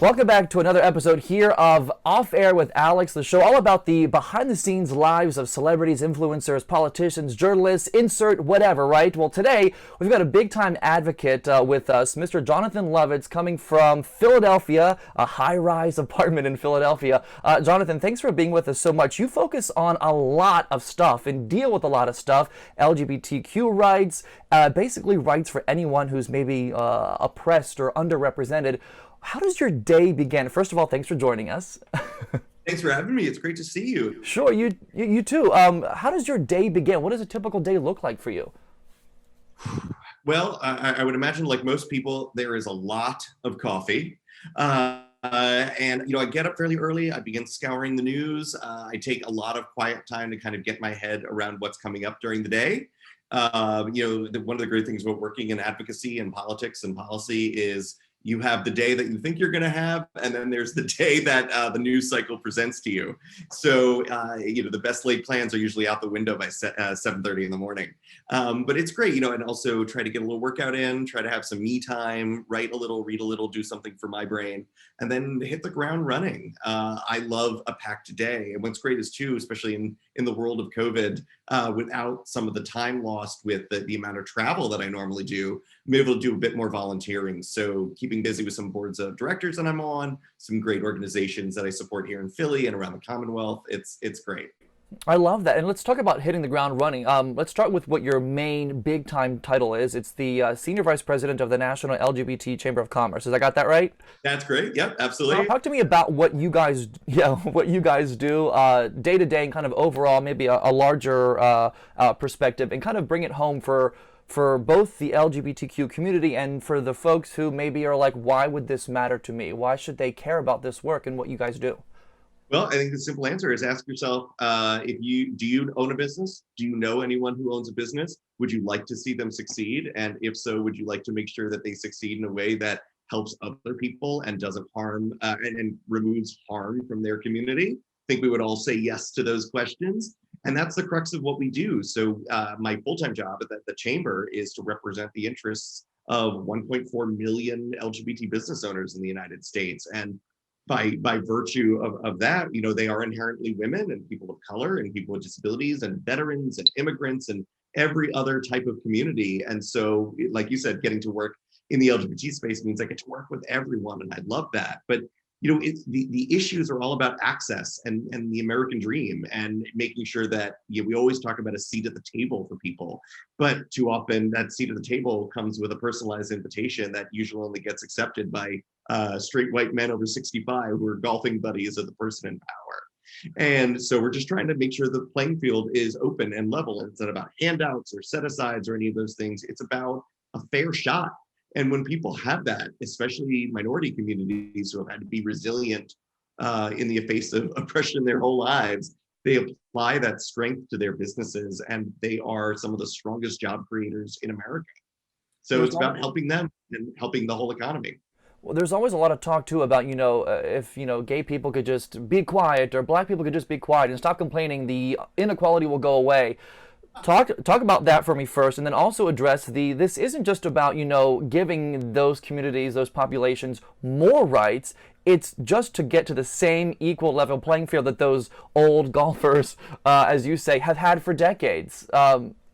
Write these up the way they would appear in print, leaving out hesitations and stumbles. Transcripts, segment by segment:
Welcome back to another episode here of Off Air with Alex, the show all about the behind-the-scenes lives of celebrities, influencers, politicians, journalists, insert whatever, right? Well, today we've got a big-time advocate with us, Mr. Jonathan Lovitz, coming from Philadelphia, a high-rise apartment in Philadelphia. Jonathan, thanks for being with us so much. You focus on a lot of stuff and deal with a lot of stuff, LGBTQ rights, basically rights for anyone who's maybe oppressed or underrepresented. How does your day begin? First of all, thanks for joining us. Thanks for having me. It's great to see you. Sure, you too. How does your day begin? What does a typical day look like for you? Well, I would imagine, like most people, there is a lot of coffee. And I get up fairly early. I begin scouring the news. I take a lot of quiet time to kind of get my head around what's coming up during the day. One of the great things about working in advocacy and politics and policy is you have the day that you think you're going to have, and then there's the day that the news cycle presents to you. So, the best laid plans are usually out the window by 7:30 in the morning. But it's great, and also try to get a little workout in, try to have some me time, write a little, read a little, do something for my brain, and then hit the ground running. I love a packed day. And what's great is too, especially in the world of COVID, without some of the time lost with the amount of travel that I normally do, I'm able to do a bit more volunteering. So keeping busy with some boards of directors that I'm on, some great organizations that I support here in Philly and around the Commonwealth. It's great. I love that. And let's talk about hitting the ground running. Let's start with what your main big time title is. It's the Senior Vice President of the National LGBT Chamber of Commerce. Has I got that right? That's great. Yep, absolutely. Talk to me about what you guys, what you guys do day to day and kind of overall, maybe a larger perspective, and kind of bring it home for both the LGBTQ community and for the folks who maybe are like, why would this matter to me? Why should they care about this work and what you guys do? Well, I think the simple answer is ask yourself, do you own a business? Do you know anyone who owns a business? Would you like to see them succeed? And if so, would you like to make sure that they succeed in a way that helps other people and doesn't harm and removes harm from their community? I think we would all say yes to those questions. And that's the crux of what we do. So my full-time job at the chamber is to represent the interests of 1.4 million LGBT business owners in the United States. And by virtue of that, they are inherently women and people of color and people with disabilities and veterans and immigrants and every other type of community. And so, like you said, getting to work in the LGBT space means I get to work with everyone, and I love that. But it's the issues are all about access and the American dream and making sure that we always talk about a seat at the table for people, but too often that seat at the table comes with a personalized invitation that usually only gets accepted by straight white men over 65 who are golfing buddies of the person in power. And so we're just trying to make sure the playing field is open and level. And it's not about handouts or set-asides or any of those things. It's about a fair shot. And when people have that, especially minority communities who have had to be resilient in the face of oppression their whole lives, they apply that strength to their businesses, and they are some of the strongest job creators in America. So it's about helping them and helping the whole economy. Well, there's always a lot of talk too about, if, gay people could just be quiet or black people could just be quiet and stop complaining, the inequality will go away. Talk about that for me first, and then also address this isn't just about, giving those communities, those populations more rights. It's just to get to the same equal level playing field that those old golfers, as you say, have had for decades.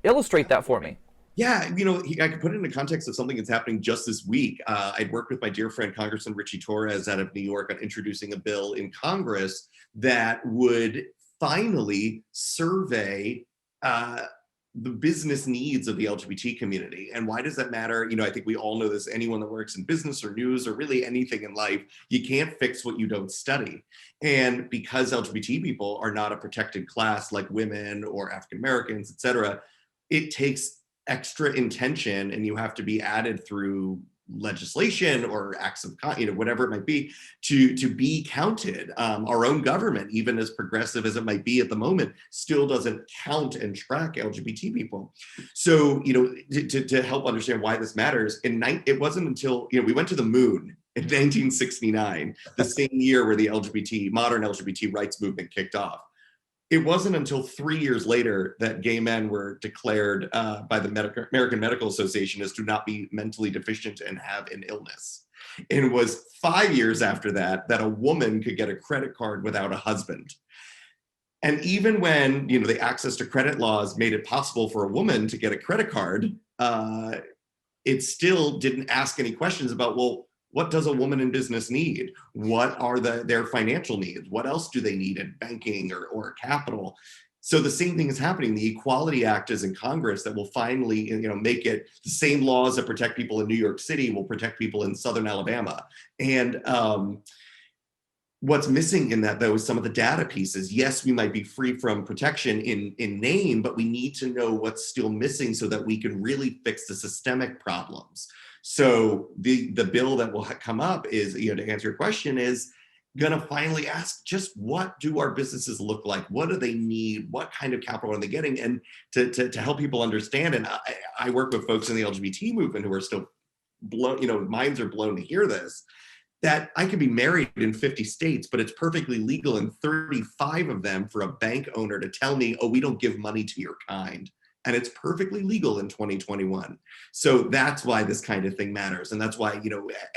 Illustrate that for me. Yeah, I could put it in the context of something that's happening just this week. I'd worked with my dear friend, Congressman Richie Torres out of New York, on introducing a bill in Congress that would finally survey the business needs of the LGBT community. And why does that matter? I think we all know this. Anyone that works in business or news or really anything in life, you can't fix what you don't study. And because LGBT people are not a protected class like women or African Americans, et cetera, it takes extra intention, and you have to be added through legislation or acts of whatever it might be to be counted. Our own government, even as progressive as it might be at the moment, still doesn't count and track LGBT people. So to help understand why this matters, it wasn't until we went to the moon in 1969, the same year where the modern LGBT rights movement kicked off. It wasn't until 3 years later that gay men were declared by the American Medical Association as to not be mentally deficient and have an illness. It was 5 years after that that a woman could get a credit card without a husband. And even when, the access to credit laws made it possible for a woman to get a credit card, it still didn't ask any questions about, well, what does a woman in business need? What are their financial needs? What else do they need in banking or capital? So the same thing is happening. The Equality Act is in Congress that will finally, make it the same laws that protect people in New York City will protect people in Southern Alabama. And what's missing in that, though, is some of the data pieces. Yes, we might be free from protection in name, but we need to know what's still missing so that we can really fix the systemic problems. So the bill that will come up is, to answer your question, is going to finally ask just what do our businesses look like? What do they need? What kind of capital are they getting? And to help people understand, and I work with folks in the LGBT movement who are still blown, minds are blown to hear this, that I could be married in 50 states, but it's perfectly legal in 35 of them for a bank owner to tell me, oh, we don't give money to your kind. And it's perfectly legal in 2021. So that's why this kind of thing matters. And that's why,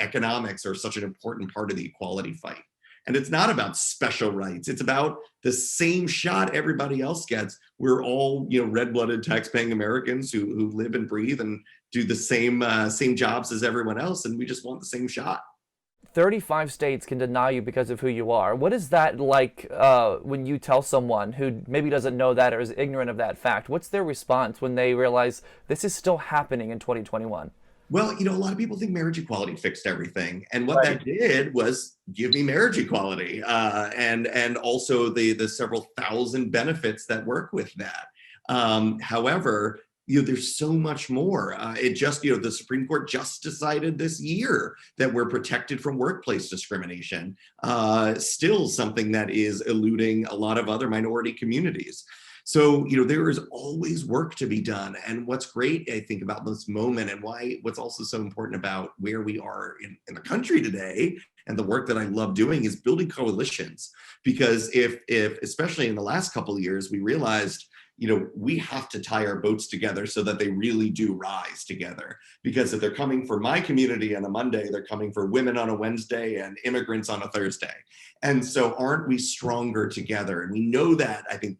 economics are such an important part of the equality fight. And it's not about special rights. It's about the same shot everybody else gets. We're all, red-blooded tax-paying Americans who live and breathe and do the same jobs as everyone else. And we just want the same shot. 35 states can deny you because of who you are. What is that like when you tell someone who maybe doesn't know that or is ignorant of that fact? What's their response when they realize this is still happening in 2021? Well, a lot of people think marriage equality fixed everything. And what that did was give me marriage equality and also the several thousand benefits that work with that. However, there's so much more. It just, the Supreme Court just decided this year that we're protected from workplace discrimination. Still something that is eluding a lot of other minority communities. So, there is always work to be done. And what's great, I think, about this moment and what's also so important about where we are in the country today and the work that I love doing is building coalitions. Because if especially in the last couple of years, we realized we have to tie our boats together so that they really do rise together. Because if they're coming for my community on a Monday, they're coming for women on a Wednesday and immigrants on a Thursday. And so aren't we stronger together? And we know that, I think,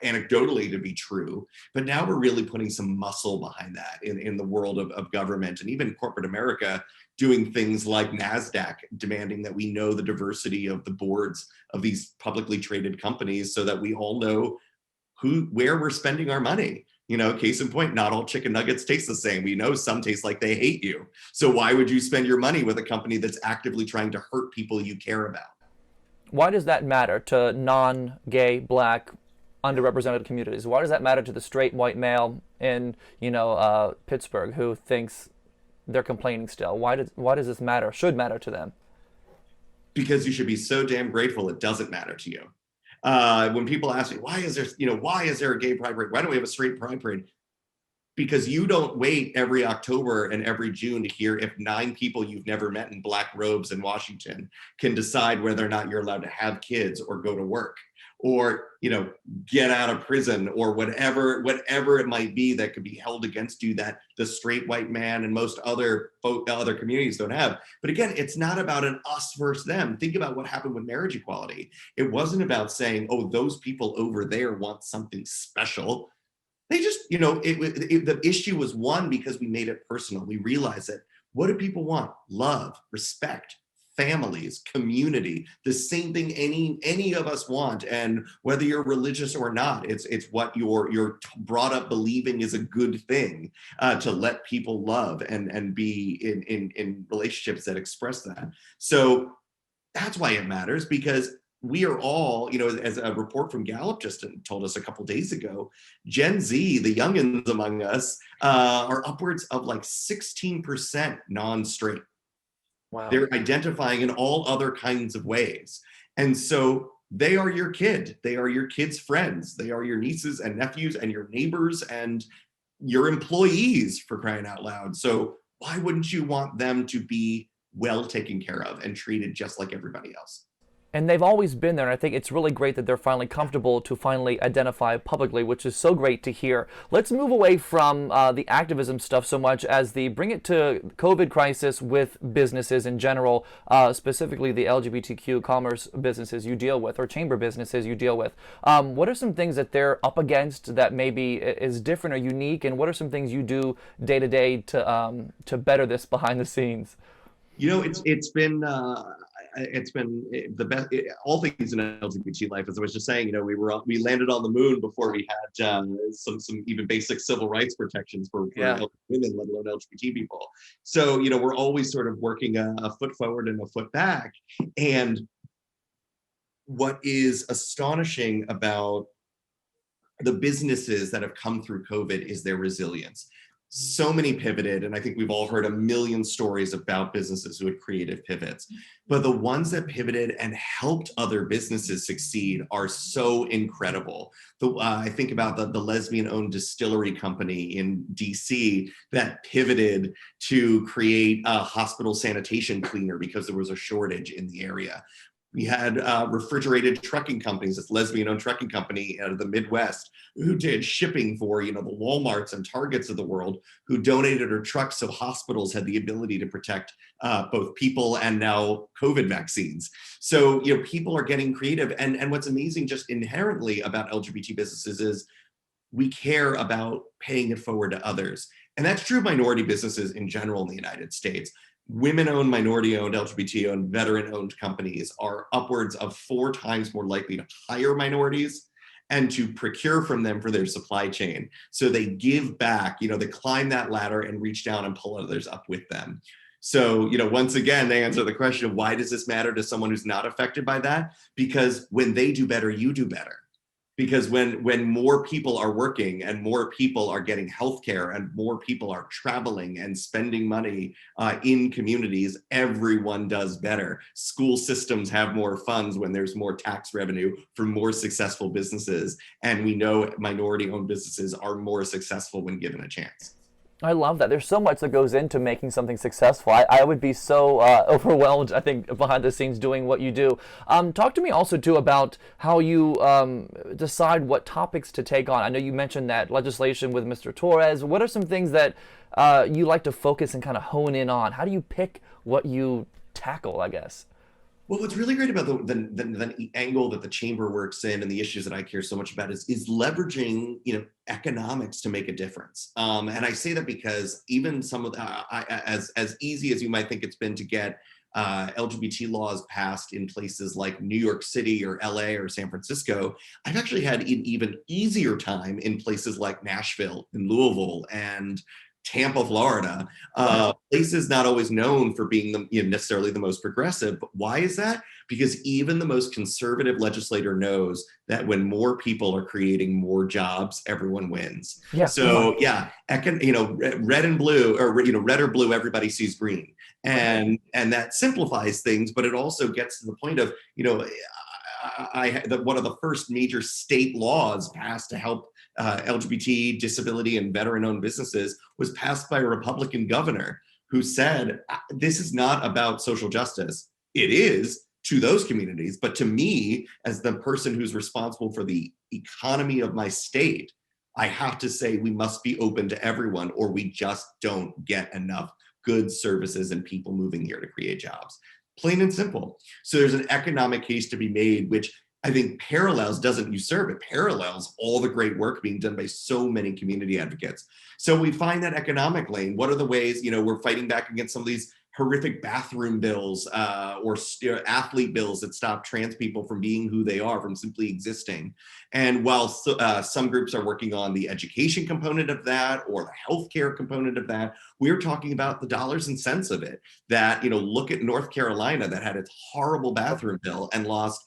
anecdotally to be true, but now we're really putting some muscle behind that in the world of government and even corporate America, doing things like NASDAQ demanding that we know the diversity of the boards of these publicly traded companies so that we all know where we're spending our money. Case in point, not all chicken nuggets taste the same. We know some taste like they hate you. So why would you spend your money with a company that's actively trying to hurt people you care about? Why does that matter to non-gay, black, underrepresented communities? Why does that matter to the straight white male in, Pittsburgh who thinks they're complaining still? Why does this matter? Should matter to them? Because you should be so damn grateful it doesn't matter to you. When people ask me, why is there a gay pride parade? Why don't we have a straight pride parade? Because you don't wait every October and every June to hear if 9 people you've never met in black robes in Washington can decide whether or not you're allowed to have kids or go to work or, get out of prison or whatever it might be that could be held against you that the straight white man and most other communities don't have. But again, it's not about an us versus them. Think about what happened with marriage equality. It wasn't about saying, oh, those people over there want something special. They just, the issue was won because we made it personal. We realized that what do people want? Love, respect, families, community, the same thing any of us want. And whether you're religious or not, it's what you're brought up believing is a good thing, to let people love and be in relationships that express that. So that's why it matters, because we are all, as a report from Gallup just told us a couple days ago, Gen Z, the youngins among us, are upwards of like 16% non-straight. Wow. They're identifying in all other kinds of ways. And so they are your kid. They are your kids' friends. They are your nieces and nephews and your neighbors and your employees, for crying out loud. So why wouldn't you want them to be well taken care of and treated just like everybody else? And they've always been there, and I think it's really great that they're finally comfortable to finally identify publicly, which is so great to hear. Let's move away from the activism stuff so much as the bring it to COVID crisis with businesses in general, specifically the LGBTQ commerce businesses you deal with, or chamber businesses you deal with. What are some things that they're up against that maybe is different or unique, and what are some things you do day to day to better this behind the scenes? It's been the best. All things in LGBT life, as I was just saying, we landed on the moon before we had some even basic civil rights protections for women, let alone LGBT people. So we're always sort of working a foot forward and a foot back. And what is astonishing about the businesses that have come through COVID is their resilience. So many pivoted, and I think we've all heard a million stories about businesses who had creative pivots. But the ones that pivoted and helped other businesses succeed are so incredible. I think about the lesbian-owned distillery company in DC that pivoted to create a hospital sanitation cleaner because there was a shortage in the area. We had refrigerated trucking companies, this lesbian-owned trucking company out of the Midwest, who did shipping for, the Walmarts and Targets of the world, who donated her trucks so hospitals had the ability to protect both people and now COVID vaccines. So, people are getting creative. And what's amazing just inherently about LGBT businesses is we care about paying it forward to others. And that's true of minority businesses in general in the United States. Women-owned, minority-owned, LGBT-owned, veteran-owned companies are upwards of 4 times more likely to hire minorities and to procure from them for their supply chain. So they give back, they climb that ladder and reach down and pull others up with them. So, once again, they answer the question, why does this matter to someone who's not affected by that? Because when they do better, you do better. Because when more people are working and more people are getting healthcare and more people are traveling and spending money in communities, everyone does better. School systems have more funds when there's more tax revenue for more successful businesses. And we know minority-owned businesses are more successful when given a chance. I love that. There's so much that goes into making something successful. I would be so overwhelmed, I think, behind the scenes doing what you do. Talk to me also, too, about how you decide what topics to take on. I know you mentioned that legislation with Mr. Torres. What are some things that you like to focus and kind of hone in on? How do you pick what you tackle, I guess? Well, what's really great about the angle that the chamber works in and the issues that I care so much about is leveraging, economics to make a difference. And I say that because even some of as easy as you might think it's been to get LGBT laws passed in places like New York City or LA or San Francisco, I've actually had an even easier time in places like Nashville and Louisville and Tampa, Florida, places not always known for being necessarily the most progressive. But why is that? Because even the most conservative legislator knows that when more people are creating more jobs, everyone wins. Yeah. So red and blue, or red or blue, everybody sees green, and that simplifies things, but it also gets to the point of one of the first major state laws passed to help LGBT, disability, and veteran-owned businesses was passed by a Republican governor who said, this is not about social justice. It is to those communities, but to me, as the person who's responsible for the economy of my state, I have to say we must be open to everyone, or we just don't get enough goods, services, and people moving here to create jobs. Plain and simple. So there's an economic case to be made, which I think doesn't usurp, it parallels all the great work being done by so many community advocates. So we find that economic lane. What are the ways, we're fighting back against some of these horrific bathroom bills or athlete bills that stop trans people from being who they are, from simply existing. And while some groups are working on the education component of that or the healthcare component of that, we're talking about the dollars and cents of it. That, look at North Carolina that had its horrible bathroom bill and lost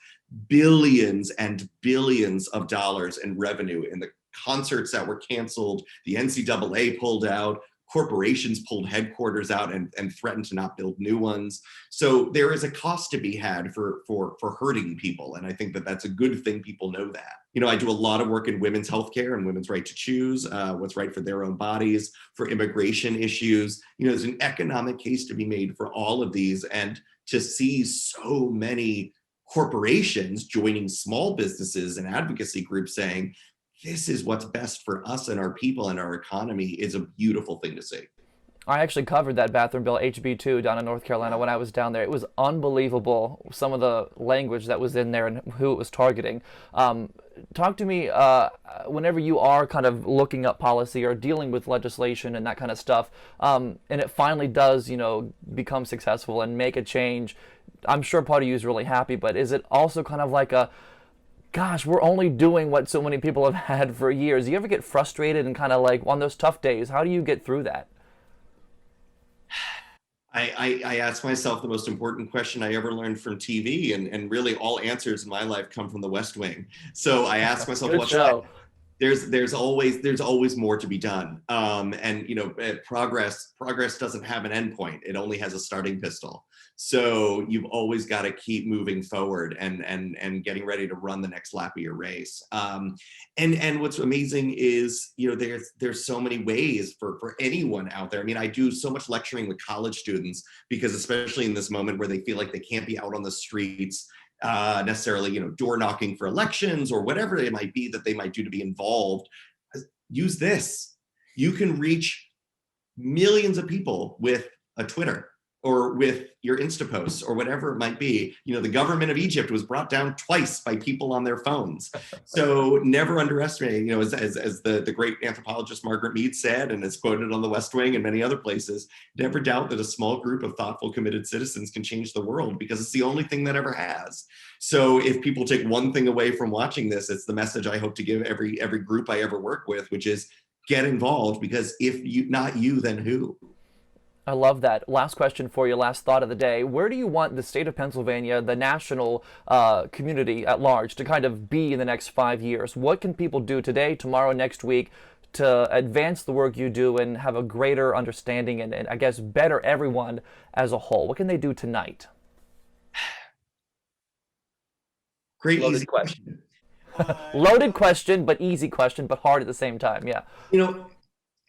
billions and billions of dollars in revenue in the concerts that were canceled, the NCAA pulled out, corporations pulled headquarters out and threatened to not build new ones. So there is a cost to be had for hurting people. And I think that that's a good thing. People know that. I do a lot of work in women's healthcare and women's right to choose what's right for their own bodies, for immigration issues. There's an economic case to be made for all of these, and to see so many corporations joining small businesses and advocacy groups saying, this is what's best for us and our people and our economy is a beautiful thing to see. I actually covered that bathroom bill HB2 down in North Carolina when I was down there. It was unbelievable, some of the language that was in there and who it was targeting. Talk to me whenever you are kind of looking up policy or dealing with legislation and that kind of stuff, and it finally does, become successful and make a change. I'm sure part of you is really happy, but is it also kind of like a, gosh, we're only doing what so many people have had for years? Do you ever get frustrated and kind of like on those tough days, how do you get through that? I ask myself the most important question I ever learned from TV, and really all answers in my life come from the West Wing. So I ask myself, Good show. there's always more to be done. And progress doesn't have an endpoint. It only has a starting pistol. So you've always got to keep moving forward and getting ready to run the next lap of your race. And what's amazing is, there's so many ways for anyone out there. I mean, I do so much lecturing with college students because especially in this moment where they feel like they can't be out on the streets, necessarily, door knocking for elections or whatever it might be that they might do to be involved, use this. You can reach millions of people with a Twitter or with your Insta posts or whatever it might be. The government of Egypt was brought down twice by people on their phones. So never underestimate, as the great anthropologist Margaret Mead said, and it's quoted on the West Wing and many other places, never doubt that a small group of thoughtful, committed citizens can change the world because it's the only thing that ever has. So if people take one thing away from watching this, it's the message I hope to give every group I ever work with, which is get involved, because if not you, then who? I love that. Last question for you, last thought of the day. Where do you want the state of Pennsylvania, the national community at large, to kind of be in the next 5 years? What can people do today, tomorrow, next week to advance the work you do and have a greater understanding and I guess better everyone as a whole? What can they do tonight? Great, Loaded easy question. Loaded question, but easy question, but hard at the same time. Yeah.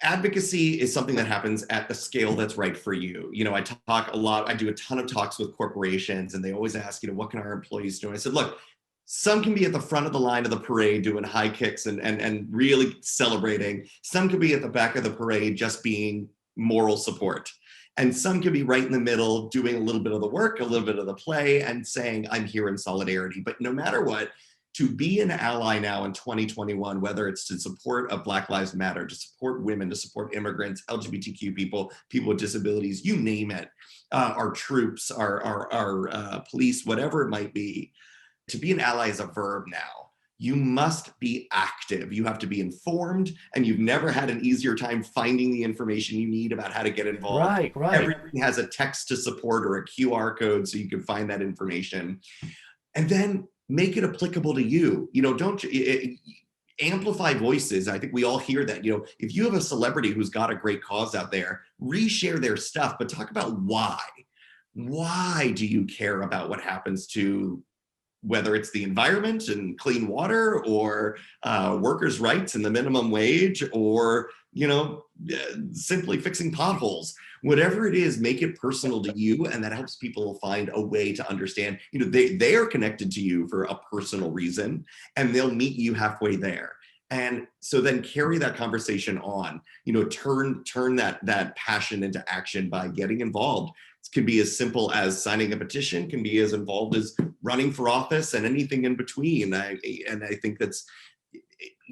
Advocacy is something that happens at the scale that's right for you. I talk a lot, I do a ton of talks with corporations, and they always ask, what can our employees do? And I said, look, some can be at the front of the line of the parade doing high kicks and really celebrating. Some can be at the back of the parade just being moral support. And some can be right in the middle doing a little bit of the work, a little bit of the play, and saying, I'm here in solidarity. But no matter what, to be an ally now in 2021, whether it's to support a Black Lives Matter, to support women, to support immigrants, LGBTQ people, people with disabilities, you name it, our troops, our police, whatever it might be, to be an ally is a verb now. You must be active. You have to be informed, and you've never had an easier time finding the information you need about how to get involved. Right. Everything has a text to support or a QR code so you can find that information. And then make it applicable to you. Don't amplify voices. I think we all hear that. If you have a celebrity who's got a great cause out there, reshare their stuff, but talk about why. Why do you care about what happens to, whether it's the environment and clean water, or workers' rights and the minimum wage, or simply fixing potholes? Whatever it is, make it personal to you, and that helps people find a way to understand. They are connected to you for a personal reason, and they'll meet you halfway there. And so then carry that conversation on. Turn that passion into action by getting involved. It can be as simple as signing a petition, can be as involved as running for office, and anything in between. I think that's,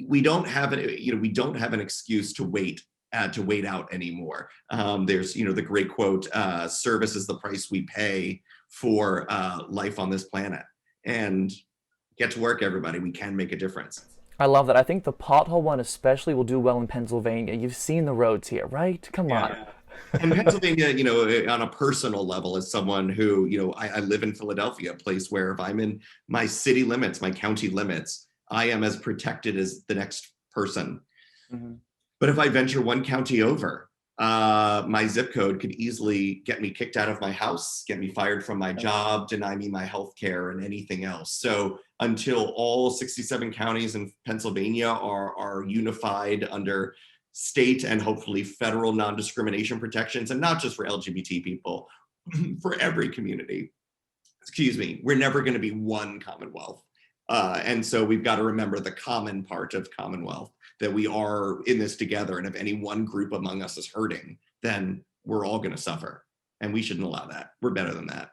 we don't have an excuse to wait out anymore. There's the great quote, service is the price we pay for life on this planet. And get to work, everybody. We can make a difference. I love that. I think the pothole one especially will do well in Pennsylvania. You've seen the roads here, right? Come on. And Pennsylvania, on a personal level, as someone who, I live in Philadelphia, a place where if I'm in my city limits, my county limits, I am as protected as the next person. Mm-hmm. But if I venture one county over, my zip code could easily get me kicked out of my house, get me fired from my job, deny me my health care and anything else. So until all 67 counties in Pennsylvania are unified under state and hopefully federal non-discrimination protections, and not just for LGBT people, for every community, excuse me, we're never going to be one Commonwealth. And so we've got to remember the common part of Commonwealth, that we are in this together. And if any one group among us is hurting, then we're all going to suffer. And we shouldn't allow that. We're better than that.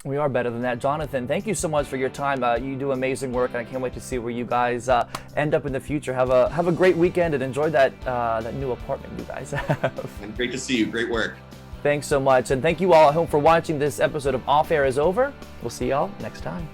We are better than that. Jonathan, thank you so much for your time. You do amazing work, and I can't wait to see where you guys end up in the future. Have a great weekend and enjoy that new apartment you guys have. And great to see you. Great work. Thanks so much. And thank you all at home for watching. This episode of Off Air is over. We'll see y'all next time.